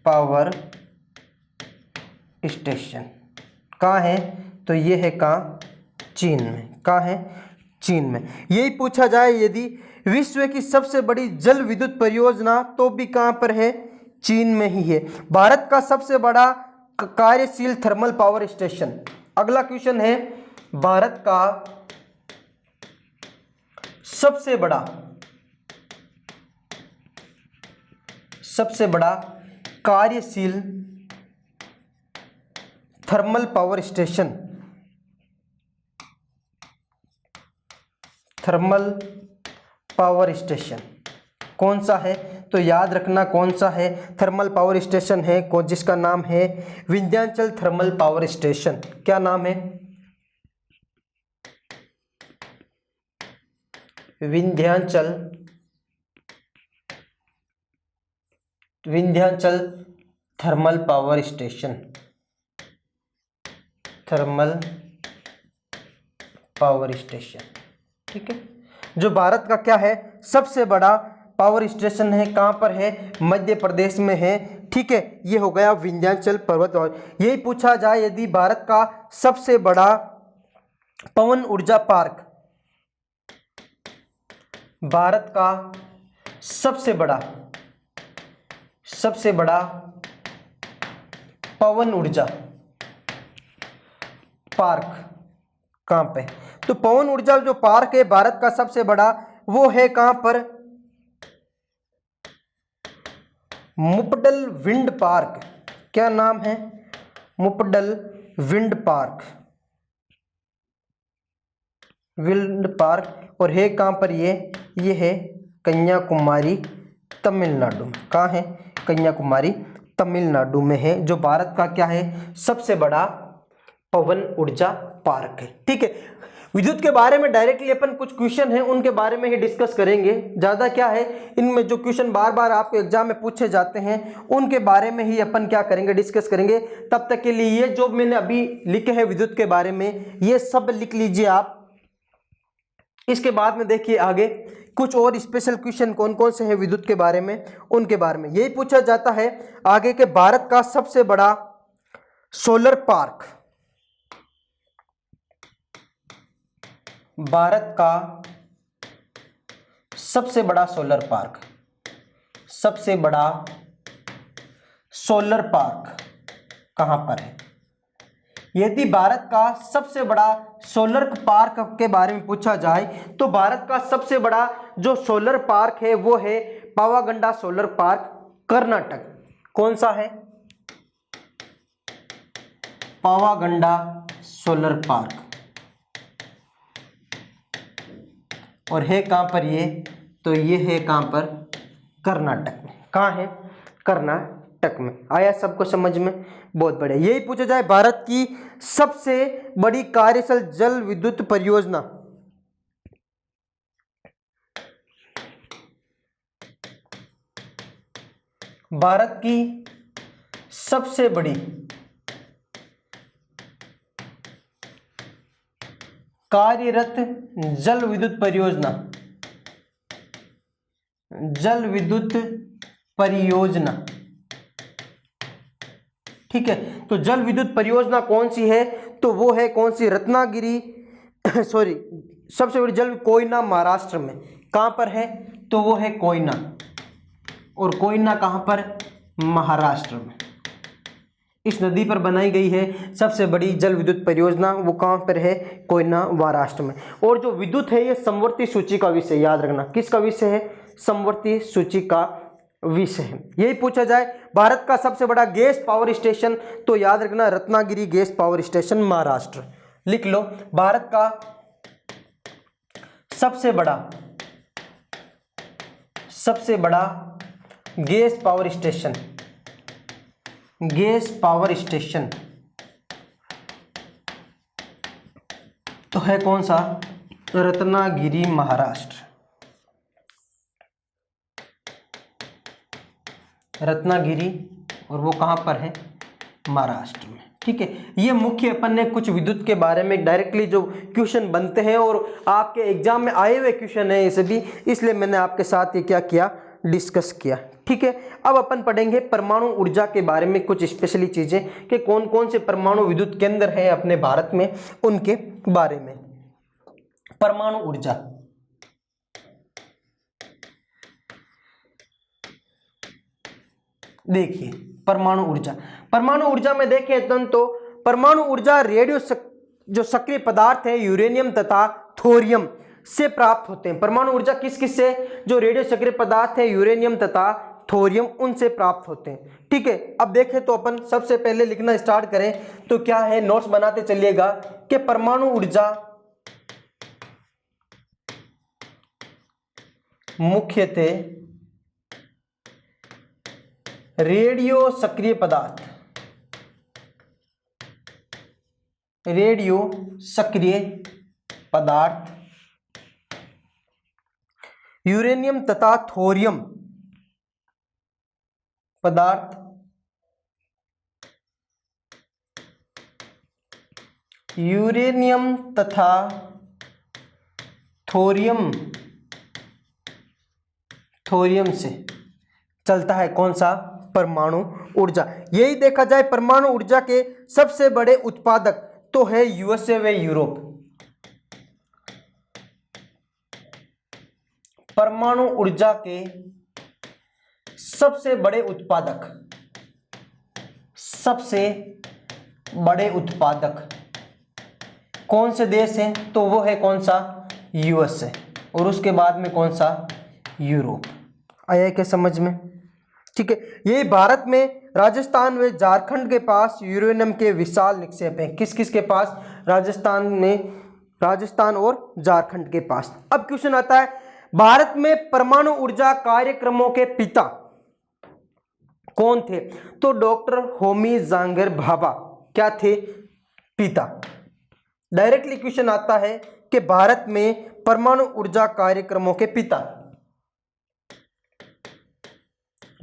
power station कहाँ है? तो ये है कहाँ? चीन में। कहाँ है? चीन में। यही पूछा जाए यदि विश्व की सबसे बड़ी जल विद्युत परियोजना, तो भी कहाँ पर है? चीन में ही है। भारत का सबसे बड़ा कार्यशील थर्मल पावर स्टेशन। अगला क्वेश्चन है भारत का सबसे बड़ा कार्यशील thermal power station. Thermal power station कौन सा है? तो याद रखना कौन सा है? थर्मल पावर स्टेशन है जिसका नाम है विंध्याचल थर्मल पावर स्टेशन। क्या नाम है? Vindhyachal thermal power station. Thermal power station. ठीक है। जो भारत का क्या है? सबसे बड़ा पावर स्टेशन है। कहाँ पर है? मध्य प्रदेश में है। ठीक है। ये हो गया विंध्याचल पर्वत। और यही पूछा जाए यदि भारत का सबसे बड़ा पवन ऊर्जा पार्क, भारत का सबसे बड़ा पवन ऊर्जा पार्क कहाँ पे? तो पवन ऊर्जा जो पार्क है भारत का सबसे बड़ा, वो है कहाँ पर? मुपडल विंड पार्क। क्या नाम है? मुपडल विंड पार्क। और है कहाँ पर ये है कन्याकुमारी तमिलनाडु में। कहाँ है? कन्याकुमारी तमिलनाडु में है, जो भारत का क्या है? सबसे बड़ा पवन ऊर्जा पार्क है। ठीक है। विद्युत के बारे में डायरेक्टली अपन कुछ क्वेश्चन हैं उनके बारे में ही डिस्कस करेंगे। ज़्यादा क्या है, इनमें जो क्वेश्चन बार बार आपको एग्जाम में पूछे जाते हैं उनके बारे में ही अपन क्या करेंगे, डिस्कस करेंगे। तब तक के लिए ये जो मैंने अभी लिखे हैं विद्युत के बारे में ये सब लिख लीजिए आप। इसके बाद में देखिए आगे कुछ और स्पेशल क्वेश्चन कौन कौन से हैं विद्युत के बारे में, उनके बारे में यही पूछा जाता है आगे के भारत का सबसे बड़ा सोलर पार्क, भारत का सबसे बड़ा सोलर पार्क, सबसे बड़ा सोलर पार्क कहां पर है। यदि भारत का सबसे बड़ा सोलर पार्क के बारे में पूछा जाए तो भारत का सबसे बड़ा जो सोलर पार्क है वो है पावागंडा सोलर पार्क, कर्नाटक। कौन सा है? पावागंडा सोलर पार्क। और है कहां पर ये? तो ये है कहां पर? कर्नाटक में। कहां है? कर्नाटक में। आया सबको समझ में? बहुत बढ़िया। यही पूछा जाए भारत की सबसे बड़ी कार्यशील जल विद्युत परियोजना, भारत की सबसे बड़ी कार्यरत जल विद्युत परियोजना, जल विद्युत परियोजना, ठीक है। तो जल विद्युत परियोजना कौन सी है? तो वो है कौन सी? रत्नागिरी सॉरी, सबसे बड़ी जल कोयना, महाराष्ट्र में। कहां पर है? तो वो है कोयना। और कोयना कहां पर? महाराष्ट्र में। इस नदी पर बनाई गई है सबसे बड़ी जल विद्युत परियोजना, वो कहां पर है? कोयना, महाराष्ट्र में। और जो विद्युत है ये समवर्ती सूची का विषय, याद रखना। किसका विषय है? समवर्ती सूची का विषय है। यही पूछा जाए भारत का सबसे बड़ा गैस पावर स्टेशन, तो याद रखना Ratnagiri gas power station, Maharashtra. लिख लो, भारत का सबसे बड़ा gas power station, gas power station तो है कौन सा? रत्नागिरी, महाराष्ट्र। रत्नागिरी, और वो कहां पर है? महाराष्ट्र में। ठीक है। ये मुख्य अपन ने कुछ विद्युत के बारे में डायरेक्टली जो क्वेश्चन बनते हैं और आपके एग्जाम में आए हुए क्वेश्चन है ये सभी, इसलिए मैंने आपके साथ ये क्या किया, डिस्कस किया। ठीक है। अब अपन पढ़ेंगे परमाणु ऊर्जा के बारे में कुछ स्पेशली चीजें कि कौन कौन से परमाणु विद्युत केंद्र है अपने भारत में, उनके बारे में। परमाणु ऊर्जा, देखिए परमाणु ऊर्जा में देखें तो परमाणु ऊर्जा रेडियो जो सक्रिय पदार्थ है यूरेनियम तथा थोरियम से प्राप्त होते हैं। परमाणु ऊर्जा किस किस से? जो रेडियो सक्रिय पदार्थ है यूरेनियम तथा थोरियम, उनसे प्राप्त होते हैं। ठीक है। अब देखें तो अपन सबसे पहले लिखना स्टार्ट करें तो क्या है, नोट्स बनाते चलिएगा कि परमाणु ऊर्जा मुख्यतः रेडियो सक्रिय पदार्थ, रेडियो सक्रिय पदार्थ यूरेनियम तथा थोरियम पदार्थ यूरेनियम तथा थोरियम से चलता है। कौन सा? परमाणु ऊर्जा। यही देखा जाए परमाणु ऊर्जा के सबसे बड़े उत्पादक तो है यूएसए व यूरोप। परमाणु ऊर्जा के सबसे बड़े उत्पादक कौन से देश हैं? तो वो है कौन सा? यूएसए। और उसके बाद में कौन सा? यूरोप। आया क्या समझ में? ठीक है। यही भारत में राजस्थान व झारखंड के पास यूरेनियम के विशाल निक्षेप हैं। किस किस के पास? राजस्थान और झारखंड के पास। अब क्वेश्चन आता है, भारत में परमाणु ऊर्जा कार्यक्रमों के पिता कौन थे? तो डॉक्टर होमी जांगर भाभा क्या थे? पिता। डायरेक्टली क्वेश्चन आता है कि भारत में परमाणु ऊर्जा कार्यक्रमों के पिता।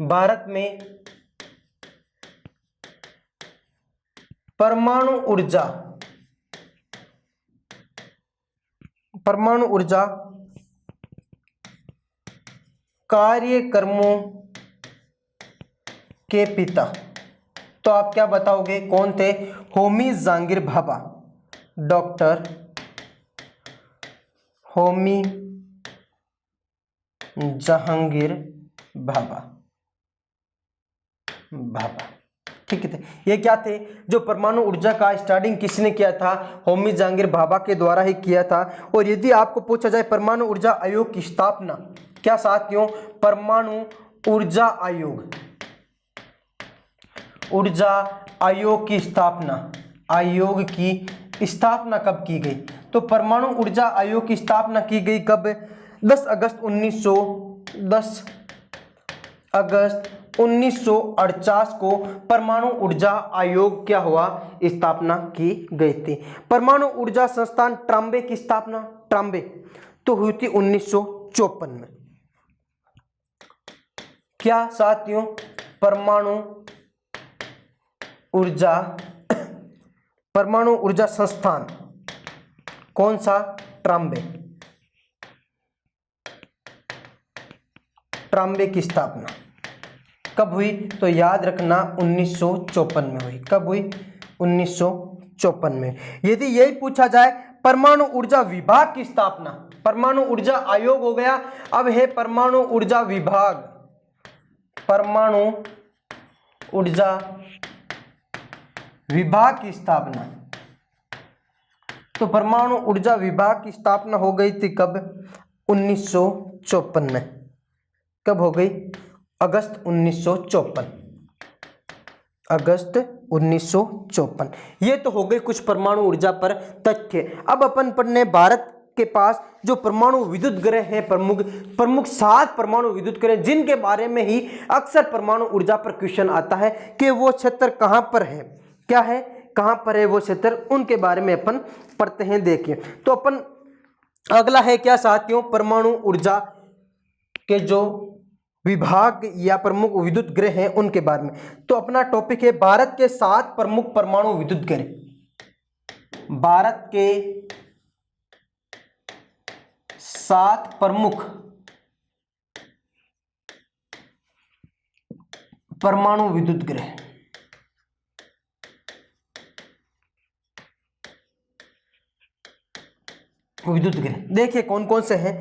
भारत में परमाणु ऊर्जा कार्यक्रमों के पिता, तो आप क्या बताओगे कौन थे? होमी जहांगीर भाभा, डॉक्टर होमी जहांगीर भाभा। ठीक है, ये क्या थे? जो परमाणु ऊर्जा का स्टार्टिंग किसने किया था? होमी जहांगीर भाभा के द्वारा ही किया था। और यदि आपको पूछा जाए परमाणु ऊर्जा आयोग की स्थापना, क्या साथियों? परमाणु ऊर्जा आयोग की स्थापना कब की गई? तो परमाणु ऊर्जा आयोग की स्थापना की गई कब? 10 अगस्त 1949 को परमाणु ऊर्जा आयोग क्या हुआ? स्थापना की गई थी। परमाणु ऊर्जा संस्थान ट्राम्बे की स्थापना, तो हुई थी 1954 में। क्या साथियों? परमाणु ऊर्जा संस्थान कौन सा? ट्राम्बे की स्थापना कब हुई? तो याद रखना 1954 में हुई। कब हुई? 1954 में। यदि यही पूछा जाए परमाणु ऊर्जा विभाग की स्थापना, परमाणु ऊर्जा आयोग हो गया, अब है परमाणु ऊर्जा विभाग। परमाणु ऊर्जा विभाग की स्थापना, तो परमाणु ऊर्जा विभाग की स्थापना हो गई थी कब? 1954 में। कब हो गई? अगस्त 1954। ये तो हो गई कुछ परमाणु ऊर्जा पर तथ्य। अब अपन पढ़ने भारत के पास जो परमाणु विद्युत ग्रह हैं, प्रमुख 7 परमाणु विद्युत ग्रह, जिनके बारे में ही अक्सर परमाणु ऊर्जा पर क्वेश्चन आता है कि वो क्षेत्र कहां पर है, क्या है, कहां पर है वो क्षेत्र, उनके बारे में अपन पढ़ते हैं। देखिए, तो अपन अगला है क्या साथियों? परमाणु ऊर्जा के जो विभाग या प्रमुख विद्युत ग्रह हैं उनके बारे में। तो अपना टॉपिक है भारत के 7 प्रमुख परमाणु विद्युत ग्रह। भारत के 7 प्रमुख परमाणु विद्युत ग्रह। देखिए कौन कौन से हैं।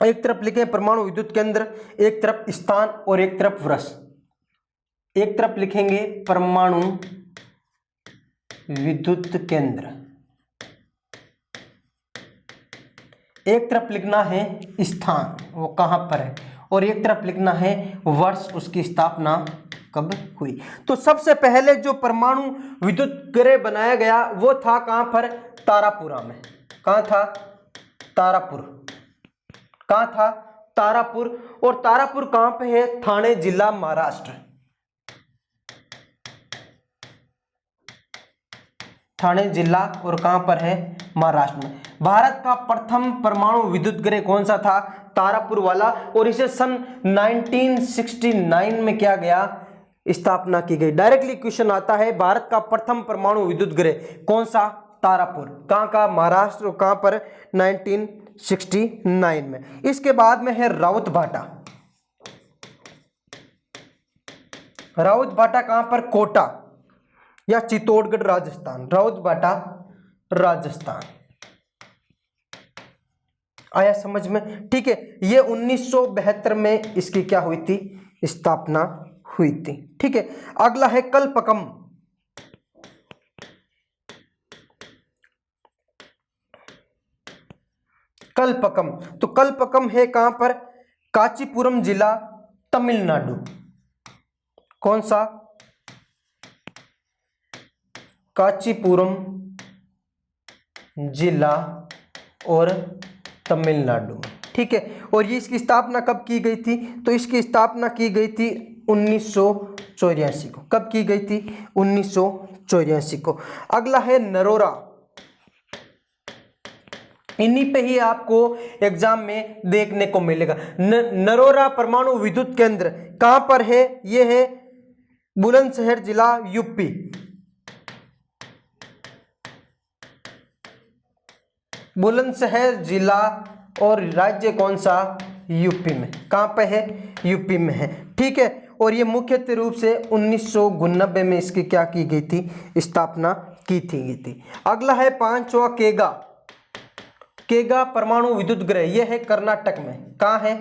एक तरफ लिखे परमाणु विद्युत केंद्र, एक तरफ स्थान और एक तरफ वर्ष। एक तरफ लिखेंगे परमाणु विद्युत केंद्र, एक तरफ लिखना है स्थान, वो कहां पर है, और एक तरफ लिखना है वर्ष, उसकी स्थापना कब हुई। तो सबसे पहले जो परमाणु विद्युत गृह बनाया गया वो था कहां पर? तारापुरा में। कहां था? तारापुर। कहां था? तारापुर। और तारापुर कहां पे है? ठाणे जिला, महाराष्ट्र। ठाणे जिला और कहां पर है? महाराष्ट्र में। भारत का प्रथम परमाणु विद्युत गृह कौन सा था? तारापुर वाला। और इसे सन 1969 में क्या गया? स्थापना की गई। डायरेक्टली क्वेश्चन आता है भारत का प्रथम परमाणु विद्युत गृह कौन सा? तारापुर। कहां का? महाराष्ट्र। कहां पर? 1969 में। इसके बाद में है राउत भाटा। राउत भाटा कहां पर? कोटा या चित्तौड़गढ़, राजस्थान। राउत भाटा, राजस्थान। आया समझ में? ठीक है, ये 1972 में इसकी क्या हुई थी? स्थापना हुई थी। ठीक है, अगला है कल्पकम। कल्पकम, तो कल्पकम है कहां पर? कांचीपुरम जिला, तमिलनाडु। कौन सा? कांचीपुरम जिला और तमिलनाडु। ठीक है, और ये इसकी स्थापना कब की गई थी? तो इसकी स्थापना की गई थी 1984 को। कब की गई थी? 1984 को। अगला है नरोरा, इन्हीं पे ही आपको एग्जाम में देखने को मिलेगा। नरोरा परमाणु विद्युत केंद्र कहां पर है? ये है बुलंदशहर जिला यूपी। बुलंदशहर जिला और राज्य कौन सा? यूपी में। कहां पे है? यूपी में है, ठीक है। और ये मुख्यतः रूप से 1999 में इसकी क्या की गई थी? स्थापना की थी। अगला है पांचवा केगा, केगा परमाणु विद्युत गृह, यह है कर्नाटक में। कहाँ है?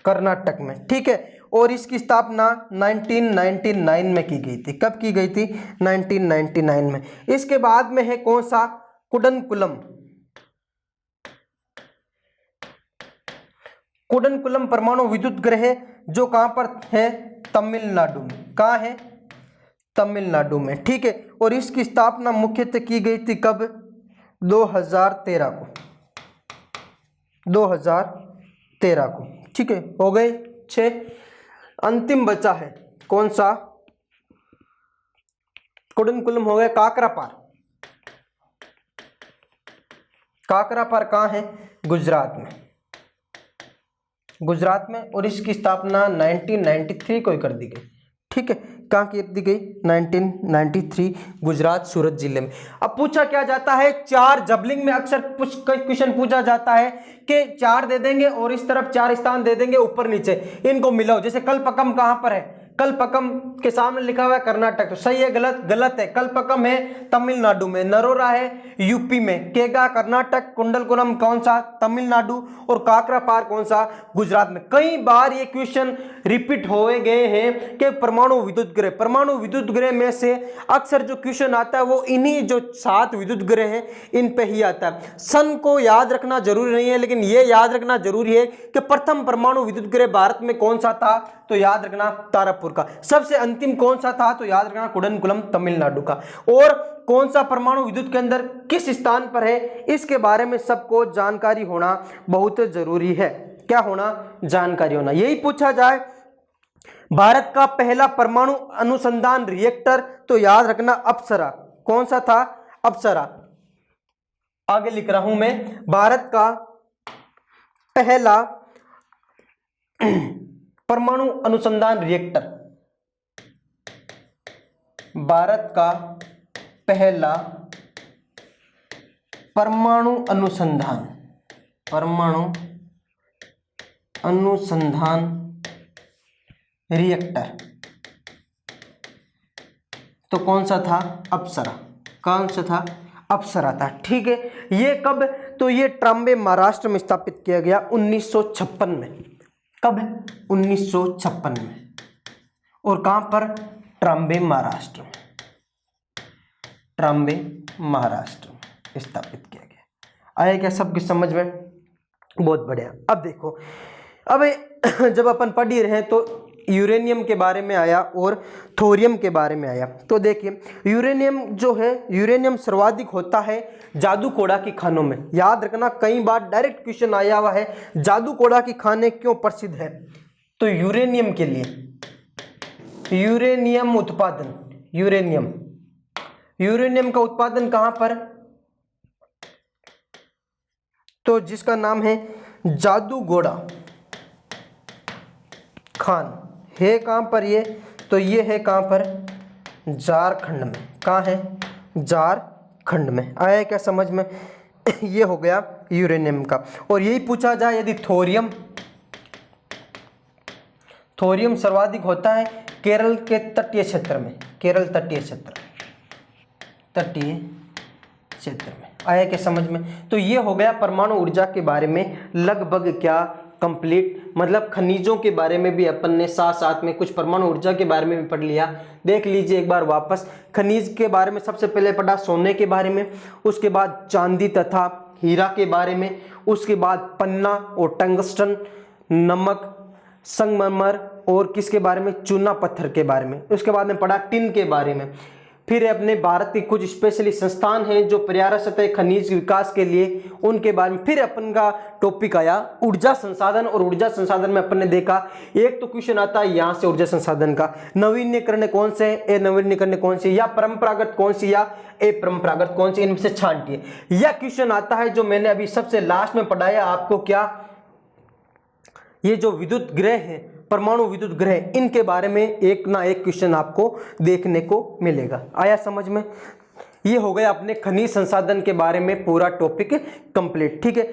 कर्नाटक में, ठीक है। और इसकी स्थापना 1999 में की गई थी। कब की गई थी? 1999 में। इसके बाद में है कौन सा? कुडनकुलम, कुडनकुलम परमाणु विद्युत गृह, जो कहां पर है? तमिलनाडु में। कहाँ है? तमिलनाडु में, ठीक है। और इसकी स्थापना मुख्यतः की गई थी कब? 2013 को, 2013 को, ठीक है। हो गए 6। अंतिम बचा है कौन सा? कुडनकुलम हो गया। काकरापार, काकरापार कहाँ है? गुजरात में, गुजरात में। और इसकी स्थापना 1993 को ही कर दी गई, ठीक है। कहाँ की दी गई? 1993, गुजरात, सूरत जिले में। अब पूछा क्या जाता है? 4 जबलिंग में अक्सर क्वेश्चन पूछा जाता है कि 4 दे देंगे और इस तरफ 4 स्थान दे देंगे ऊपर नीचे, इनको मिलाओ। जैसे कल्पकम कहां पर है? कल्पकम के सामने लिखा हुआ है कर्नाटक, तो सही है गलत? गलत है। कल्पकम है तमिलनाडु में, नरोरा है यूपी में, केगा कर्नाटक, कुंडलकुलम कौन सा? तमिलनाडु, और काकरापार कौन सा? गुजरात में। कई बार ये क्वेश्चन रिपीट होए गए हैं कि परमाणु विद्युत गृह, परमाणु विद्युत गृह में से अक्सर जो क्वेश्चन आता है वो इन्हीं जो 7 विद्युत गृह हैं इन पे ही आता है। सन को याद रखना जरूरी नहीं है, लेकिन ये याद रखना जरूरी है कि प्रथम परमाणु विद्युत गृह भारत में कौन सा था? तो याद रखना तारापुर का। सबसे अंतिम कौन सा था? तो याद रखना कुडनकुलम तमिलनाडु का। और कौन सा परमाणु विद्युत केंद्र किस स्थान पर है, इसके बारे में सबको जानकारी होना बहुत जरूरी है। क्या होना? जानकारी होना। यही पूछा जाए भारत का पहला परमाणु अनुसंधान रिएक्टर, तो याद रखना अप्सरा। कौन सा था? अप्सरा। आगे लिख रहा हूं मैं, भारत का पहला परमाणु अनुसंधान रिएक्टर, भारत का पहला परमाणु अनुसंधान रिएक्टर, तो कौन सा था? अप्सरा। कौन सा था? अप्सरा था, ठीक है। ये कब? तो ये ट्राम्बे महाराष्ट्र में स्थापित किया गया 1956 में। कब? 1956 में। और कहां पर? ट्राम्बे महाराष्ट्र में, ट्राम्बे महाराष्ट्र में स्थापित किया गया। आया क्या सबकी समझ में? बहुत बढ़िया। अब देखो, अब जब अपन पढ़ ही रहे हैं तो यूरेनियम के बारे में आया और थोरियम के बारे में आया। तो देखिए, यूरेनियम जो है, यूरेनियम सर्वाधिक होता है जादूकोड़ा की खानों में। याद रखना, कई बार डायरेक्ट क्वेश्चन आया हुआ है, जादूकोड़ा की खानें क्यों प्रसिद्ध है? तो यूरेनियम के लिए, यूरेनियम उत्पादन, यूरेनियम का उत्पादन कहां पर? तो जिसका नाम है जादूगोड़ा खान है। कहां पर ये? तो ये है कहां पर? झारखंड में। कहां है? झारखंड में। आया क्या समझ में? ये हो गया यूरेनियम का। और यही पूछा जाए यदि थोरियम, थोरियम सर्वाधिक होता है केरल के तटीय क्षेत्र में, केरल तटीय क्षेत्र में। आया क्या समझ में? तो ये हो गया परमाणु ऊर्जा के बारे में लगभग क्या कंप्लीट, मतलब खनिजों के बारे में भी अपन ने साथ साथ में कुछ परमाणु ऊर्जा के बारे में भी पढ़ लिया। देख लीजिए एक बार वापस। खनिज के बारे में सबसे पहले पढ़ा सोने के बारे में, उसके बाद चांदी तथा हीरा के बारे में, उसके बाद पन्ना और टंगस्टन, नमक, संगमरमर और किसके बारे में? चूना पत्थर के बारे में। उसके बाद में पढ़ा टिन के बारे में। फिर अपने भारत की कुछ स्पेशली संस्थान हैं जो प्रयासरत है खनिज विकास के लिए, उनके बारे में। फिर अपन का टॉपिक आया ऊर्जा संसाधन, और ऊर्जा संसाधन में अपन ने देखा एक तो क्वेश्चन आता है यहाँ से ऊर्जा संसाधन का, नवीनीकरण कौन से, ए नवीनीकरण कौन सी, या परंपरागत कौन सी, या ए परंपरागत कौन सी, इनमें से छांटिए। यह क्वेश्चन आता है जो मैंने अभी सबसे लास्ट में पढ़ाया आपको, क्या ये जो विद्युत ग्रह है, परमाणु विद्युत ग्रह, इनके बारे में एक ना एक क्वेश्चन आपको देखने को मिलेगा। आया समझ में? ये हो गया अपने खनिज संसाधन के बारे में पूरा टॉपिक कंप्लीट। ठीक है।